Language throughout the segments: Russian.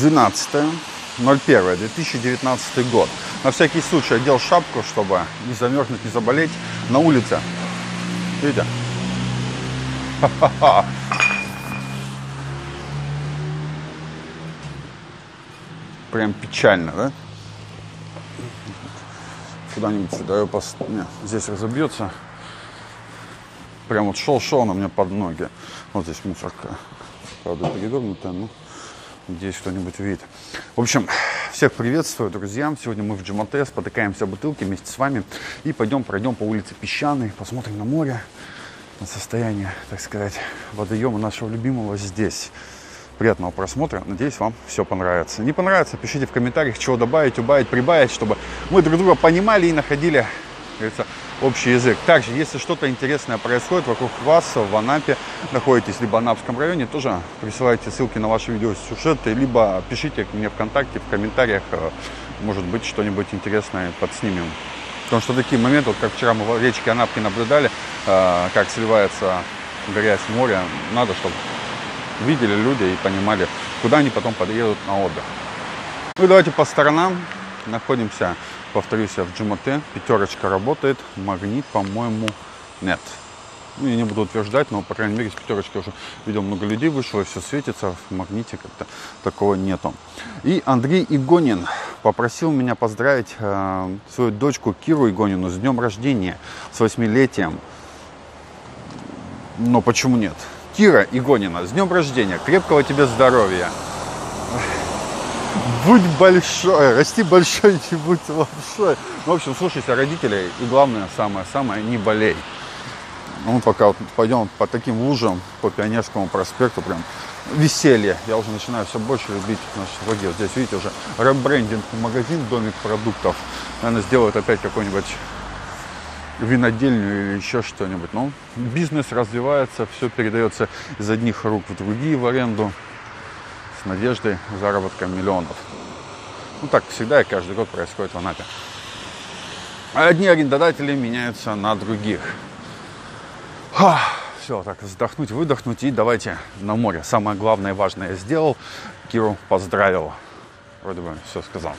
12.01.2019 год. На всякий случай одел шапку, чтобы не замерзнуть, не заболеть. На улице. Видите? Ха-ха-ха. Прям печально, да? Куда-нибудь сюда ее здесь разобьется. Прям вот шел на меня под ноги. Вот здесь мусорка. Правда, перевернутая, но надеюсь, кто-нибудь увидит. В общем, всех приветствую, друзья. Сегодня мы в Джимате спотыкаемся о бутылке вместе с вами. И пройдем по улице Песчаной, посмотрим на море, на состояние, так сказать, водоема нашего любимого здесь. Приятного просмотра. Надеюсь, вам все понравится. Не понравится, пишите в комментариях, чего добавить, убавить, прибавить, чтобы мы друг друга понимали и находили, как говорится, общий язык. Также, если что-то интересное происходит вокруг вас, в Анапе, находитесь, либо в Анапском районе, тоже присылайте ссылки на ваши видеосюжеты, либо пишите мне ВКонтакте, в комментариях, может быть, что-нибудь интересное подснимем. Потому что такие моменты, вот как вчера мы в речке Анапки наблюдали, как сливается грязь в море, надо, чтобы видели люди и понимали, куда они потом подъедут на отдых. Ну и давайте по сторонам. Находимся, повторюсь, в Джимате. Пятерочка работает, магнит, по-моему, нет. Ну, я не буду утверждать, но, по крайней мере, с пятерочки уже видел, много людей вышло, и все светится. В магните как-то такого нету. И Андрей Игонин попросил меня поздравить свою дочку Киру Игонину с днем рождения, с 8-летием. Но почему нет? Кира Игонина, с днем рождения, крепкого тебе здоровья. Будь большой, расти большой, не будь большой. В общем, слушайся родителей и главное, самое-самое, не болей. Мы пока вот пойдем по таким лужам, по Пионерскому проспекту, прям веселье. Я уже начинаю все больше любить наши враги. Вот здесь, видите, уже ребрендинг магазин, домик продуктов. Наверное, сделают опять какой-нибудь винодельню или еще что-нибудь. Но бизнес развивается, все передается из одних рук в другие в аренду с надеждой заработка миллионов. Ну так всегда и каждый год происходит в Анапе. Одни арендодатели меняются на других. Все, так вздохнуть, выдохнуть и давайте на море. Самое главное и важное я сделал. Киру поздравил. Вроде бы все сказал.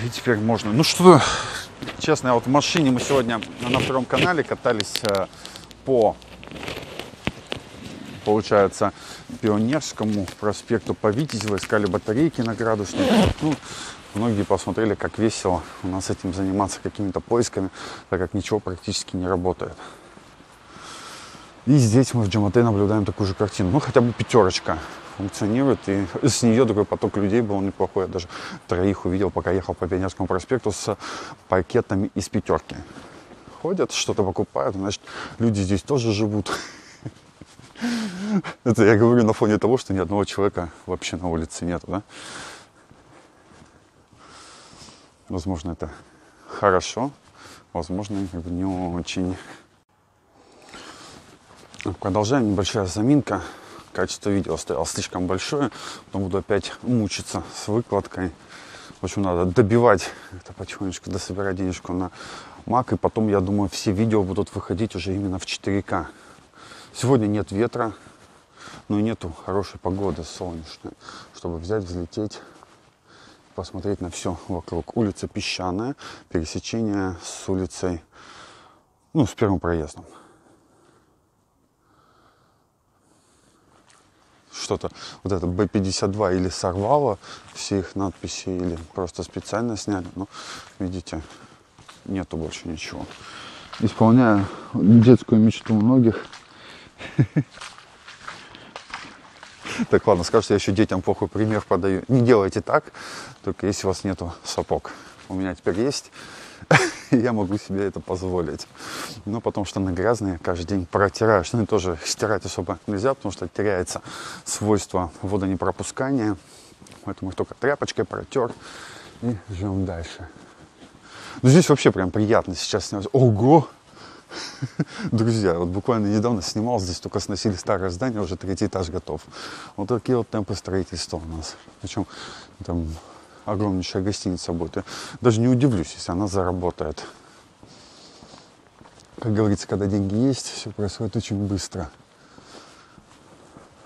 И теперь можно. Ну что, честно, вот в машине мы сегодня на втором канале катались по, получается, Пионерскому проспекту, по Витязеву, искали батарейки на градусник. Ну, многие посмотрели, как весело у нас этим заниматься какими-то поисками, так как ничего практически не работает. И здесь мы в Джимате наблюдаем такую же картину. Ну, хотя бы пятерочка функционирует, и с нее такой поток людей был неплохой. Я даже троих увидел, пока ехал по Пионерскому проспекту с пакетами из пятерки. Ходят, что-то покупают, значит, люди здесь тоже живут. Это я говорю на фоне того, что ни одного человека вообще на улице нету, да? Возможно, это хорошо, возможно, не очень. Продолжаем, небольшая заминка. Качество видео оставил слишком большое, потом буду опять мучиться с выкладкой. В общем, надо добивать это потихонечку, дособирать денежку на Mac, и потом, я думаю, все видео будут выходить уже именно в 4К. Сегодня нет ветра, но и нету хорошей погоды солнечной, чтобы взять, взлететь, посмотреть на все вокруг. Улица Песчаная, пересечение с улицей, ну, с первым проездом. Что-то, вот это Б-52 или сорвало все их надписи, или просто специально сняли. Но, видите, нету больше ничего. Исполняю детскую мечту многих. Так, ладно, скажете, я еще детям плохой пример подаю. Не делайте так, только если у вас нету сапог. У меня теперь есть, я могу себе это позволить. Но потому что они грязные, каждый день протираю. Штаны тоже стирать особо нельзя, потому что теряется свойство водонепропускания. Поэтому их только тряпочкой протер и живем дальше. Но здесь вообще прям приятно сейчас снимать. Ого! Друзья, вот буквально недавно снимал, здесь только сносили старое здание, уже 3-й этаж готов. Вот такие вот темпы строительства у нас. Причем там огромнейшая гостиница будет. Я даже не удивлюсь, если она заработает. Как говорится, когда деньги есть, все происходит очень быстро.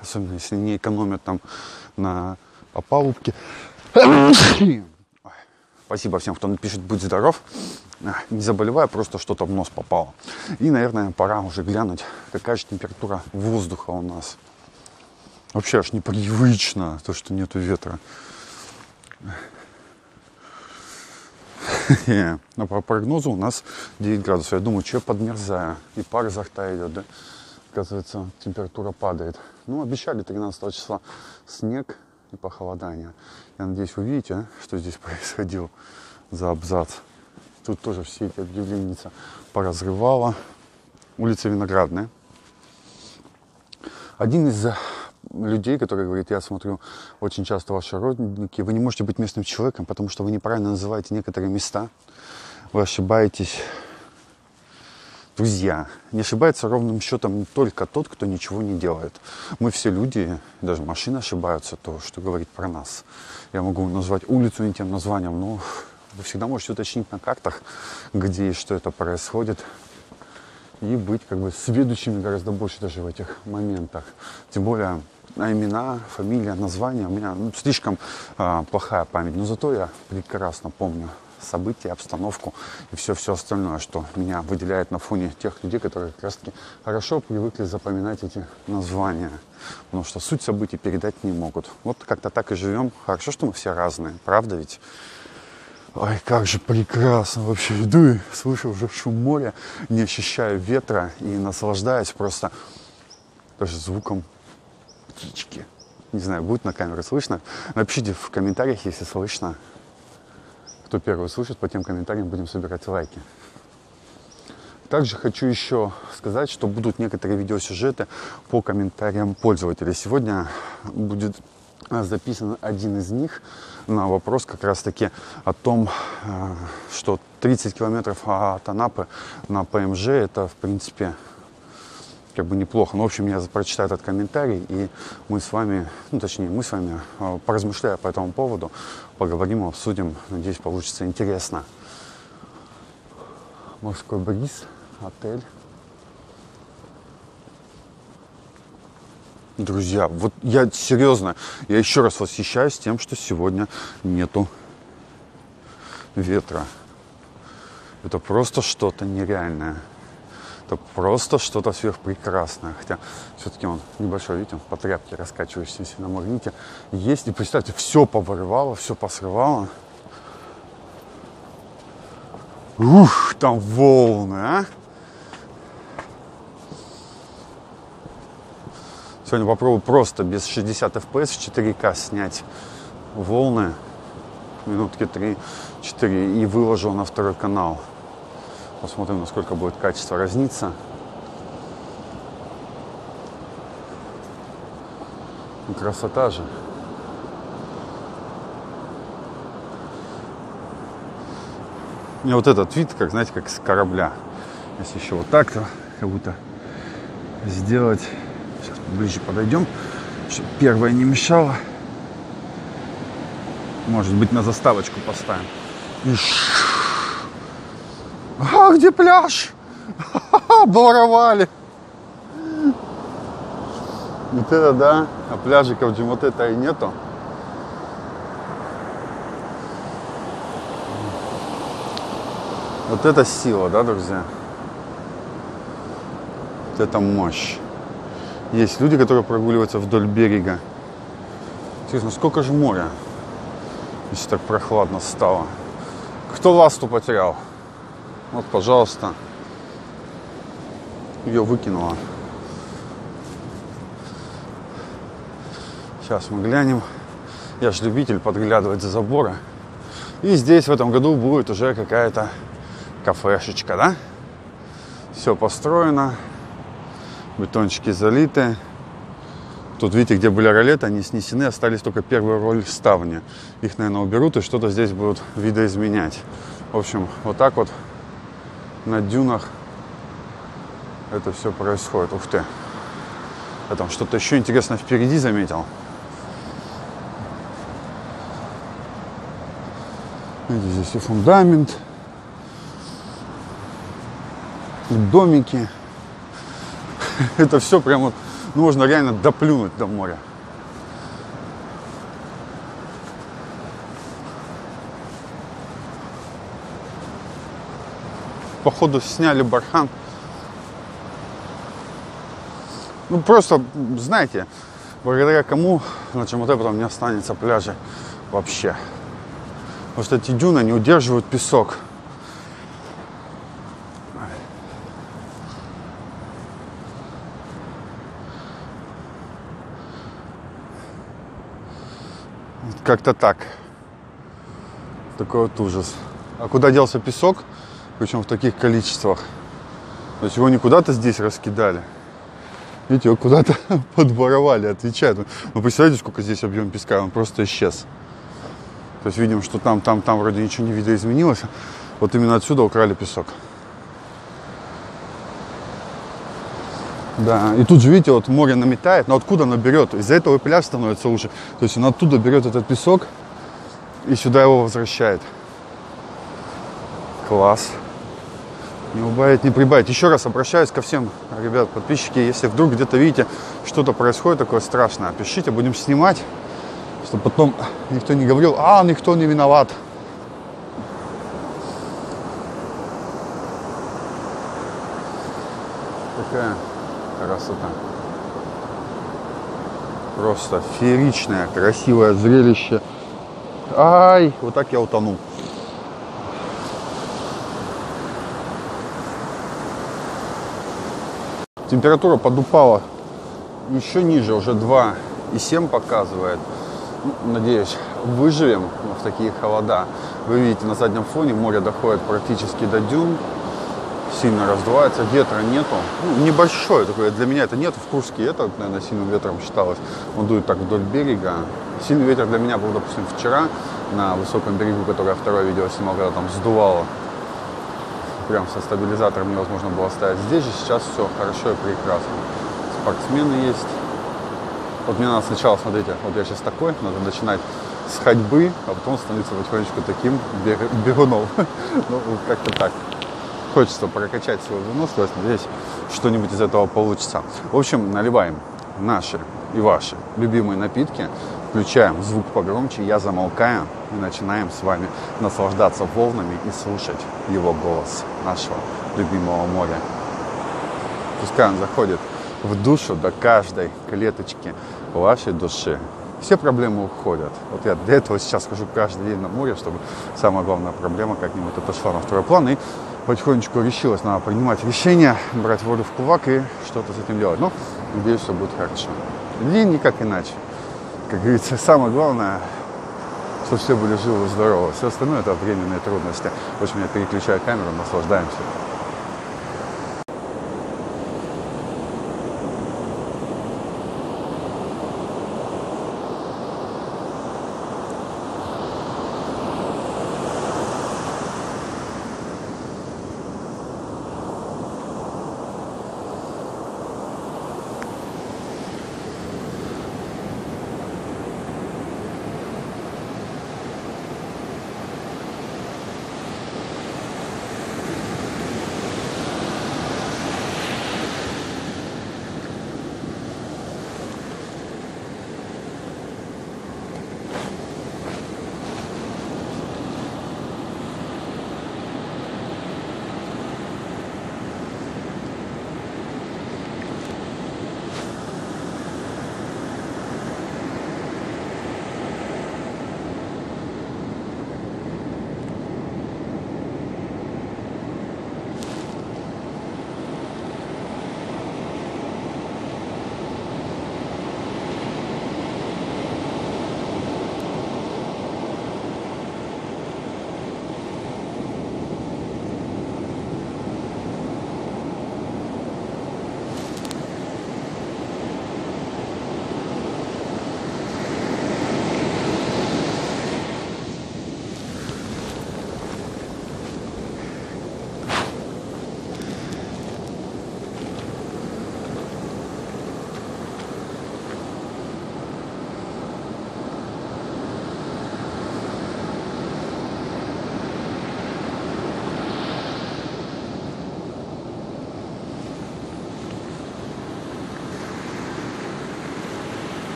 особенно если не экономят там на опалубке. Ой. Спасибо всем, кто напишет «Будь здоров». Не заболевай, просто что-то в нос попало. И, наверное, пора уже глянуть, какая же температура воздуха у нас. Вообще аж непривычно, то, что нету ветра. Но по прогнозу у нас 9 градусов. Я думаю, что я подмерзаю. И пар изо рта идет, да? Оказывается, температура падает. Ну, обещали 13 числа снег и похолодание. Я надеюсь, вы видите, что здесь происходило за абзац. Тут тоже все эти объявления поразрывало. Улица Виноградная. Один из людей, который говорит: я смотрю очень часто ваши ролики, вы не можете быть местным человеком, потому что вы неправильно называете некоторые места. Вы ошибаетесь. Друзья, не ошибается ровным счетом только тот, кто ничего не делает. Мы все люди, даже машины ошибаются, то, что говорит про нас. Я могу назвать улицу не тем названием, но вы всегда можете уточнить на картах, где и что это происходит, и быть как бы сведущими гораздо больше даже в этих моментах. Тем более имена, фамилия, названия. У меня слишком плохая память, но зато я прекрасно помню события, обстановку и все остальное, что меня выделяет на фоне тех людей, которые как раз таки хорошо привыкли запоминать эти названия, потому что суть событий передать не могут. Вот как-то так и живем. Хорошо, что мы все разные, правда ведь? Ой, как же прекрасно вообще. Иду и слышу уже шум моря, не ощущаю ветра и наслаждаюсь просто даже звуком птички. Не знаю, будет на камеру слышно. Напишите в комментариях, если слышно. Кто первый слышит, по тем комментариям будем собирать лайки. Также хочу еще сказать, что будут некоторые видеосюжеты по комментариям пользователей. Сегодня будет записан один из них на вопрос как раз таки о том, что 30 километров от Анапы на ПМЖ это в принципе как бы неплохо. Ну, в общем, я прочитаю этот комментарий, и мы с вами, мы с вами, поразмышляя по этому поводу, поговорим, обсудим. Надеюсь, получится интересно. Морской бриз, отель. Друзья, вот я серьезно, я еще раз восхищаюсь тем, что сегодня нету ветра. Это просто что-то нереальное. Это просто что-то сверхпрекрасное. Хотя все-таки он небольшой, видите, он по тряпке раскачивающийся на магните. Есть, и представьте, все повырывало, все посрывало. Ух, там волны, а! Сегодня попробую просто без 60 FPS в 4К снять волны. Минутки 3-4 и выложу на второй канал. Посмотрим, насколько будет качество разниться. Красота же. Мне вот этот вид, как, знаете, как с корабля. Если еще вот так, то как будто сделать. Сейчас поближе подойдем, чтобы первое не мешало. Может быть, на заставочку поставим. А где пляж? Обворовали. Вот это да, а пляжиков вот это и нету. Вот это сила, да, друзья? Вот это мощь. Есть люди, которые прогуливаются вдоль берега. Интересно, сколько же моря, если так прохладно стало? Кто ласту потерял? Вот, пожалуйста. Ее выкинула. Сейчас мы глянем. Я же любитель подглядывать за заборы. И здесь в этом году будет уже какая-то кафешечка, да? Все построено. Бетончики залиты. Тут, видите, где были ролеты, они снесены. Остались только первые роли ставни. Их, наверное, уберут и что-то здесь будут видоизменять. В общем, вот так вот на дюнах это все происходит. Ух ты. Я там что-то еще интересное впереди заметил. Видите, здесь и фундамент, и домики. Это все прям вот Ну, можно реально доплюнуть до моря. Походу сняли бархан. Ну просто, знаете, благодаря кому на Чомоте потом не останется пляжа вообще. Потому что эти дюны не удерживают песок. Как-то так. Такой вот ужас. А куда делся песок? Причем в таких количествах. То есть его не куда-то здесь раскидали. Видите, его куда-то подворовали, отвечает. Вы представляете, сколько здесь объем песка? Он просто исчез. То есть видим, что там вроде ничего не видоизменилось. Вот именно отсюда украли песок. Да, и тут же, видите, вот море наметает, но откуда оно берет? Из-за этого и пляж становится лучше. То есть оно оттуда берет этот песок и сюда его возвращает. Класс. Не убавить, не прибавить. Еще раз обращаюсь ко всем, ребят, подписчики, если вдруг где-то видите, что-то происходит такое страшное, пишите, будем снимать, чтобы потом никто не говорил, никто не виноват. Такая красота. Просто фееричное, красивое зрелище. Ай, вот так я утонул. Температура подупала еще ниже, уже 2,7 показывает. Ну, надеюсь, выживем в такие холода. Вы видите, на заднем фоне море доходит практически до дюн. Сильно раздувается, ветра нету. Ну, небольшой такой, для меня это нету. В Курске это, наверное, сильным ветром считалось. Он дует так вдоль берега. Сильный ветер для меня был, допустим, вчера на высоком берегу, который я второе видео снимал, когда там сдувало. Прям со стабилизатором невозможно было ставить. Здесь же сейчас все хорошо и прекрасно. Спортсмены есть. Вот мне надо сначала, смотрите, вот я сейчас такой, надо начинать с ходьбы, а потом становиться потихонечку таким бегуном. Ну, как-то так. Хочется прокачать свою выносливость, надеюсь, что-нибудь из этого получится. В общем, наливаем наши и ваши любимые напитки, включаем звук погромче, я замолкаю и начинаем с вами наслаждаться волнами и слушать его голос, нашего любимого моря. Пускай он заходит в душу до каждой клеточки вашей души. Все проблемы уходят. Вот я для этого сейчас хожу каждый день на море, чтобы самая главная проблема как-нибудь отошла на второй план. И потихонечку решилась, надо принимать решение, брать воду в кулак и что-то с этим делать. Ну, надеюсь, все будет хорошо. И никак иначе. Как говорится, самое главное, чтобы все были живы и здоровы. Все остальное это временные трудности. В общем, я переключаю камеру, наслаждаемся.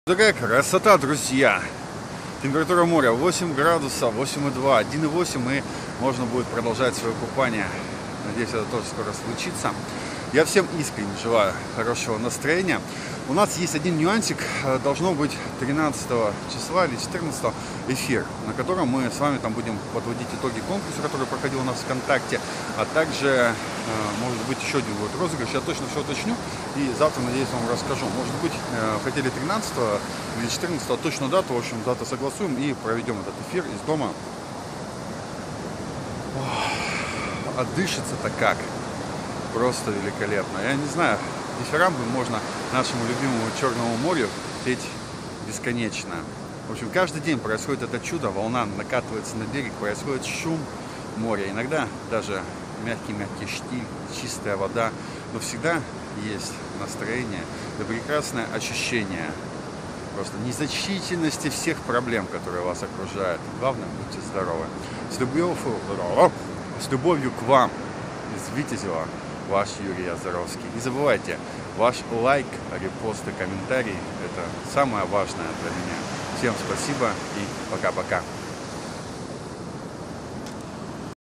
Такая красота, друзья! Температура моря 8 градусов, 8,2, 1,8, и можно будет продолжать свое купание. Надеюсь, это тоже скоро случится. Я всем искренне желаю хорошего настроения. У нас есть один нюансик. Должно быть 13 числа или 14 эфир, на котором мы с вами там будем подводить итоги конкурса, который проходил у нас в ВКонтакте. А также, может быть, еще один будет розыгрыш. Я точно все уточню и завтра, надеюсь, вам расскажу. Может быть, хотели 13 или 14, точно дату. В общем, завтра согласуем и проведем этот эфир из дома. А дышится-то как? Просто великолепно. Я не знаю, дифирамбы можно нашему любимому Черному морю петь бесконечно. В общем, каждый день происходит это чудо, волна накатывается на берег, происходит шум моря. Иногда даже мягкий-мягкий штиль, чистая вода, но всегда есть настроение и прекрасное ощущение просто незначительности всех проблем, которые вас окружают. Главное, будьте здоровы. С любовью к вам из Витязева. Ваш Юрий Озоровский. Не забывайте, ваш лайк, репост и комментарий – это самое важное для меня. Всем спасибо и пока-пока.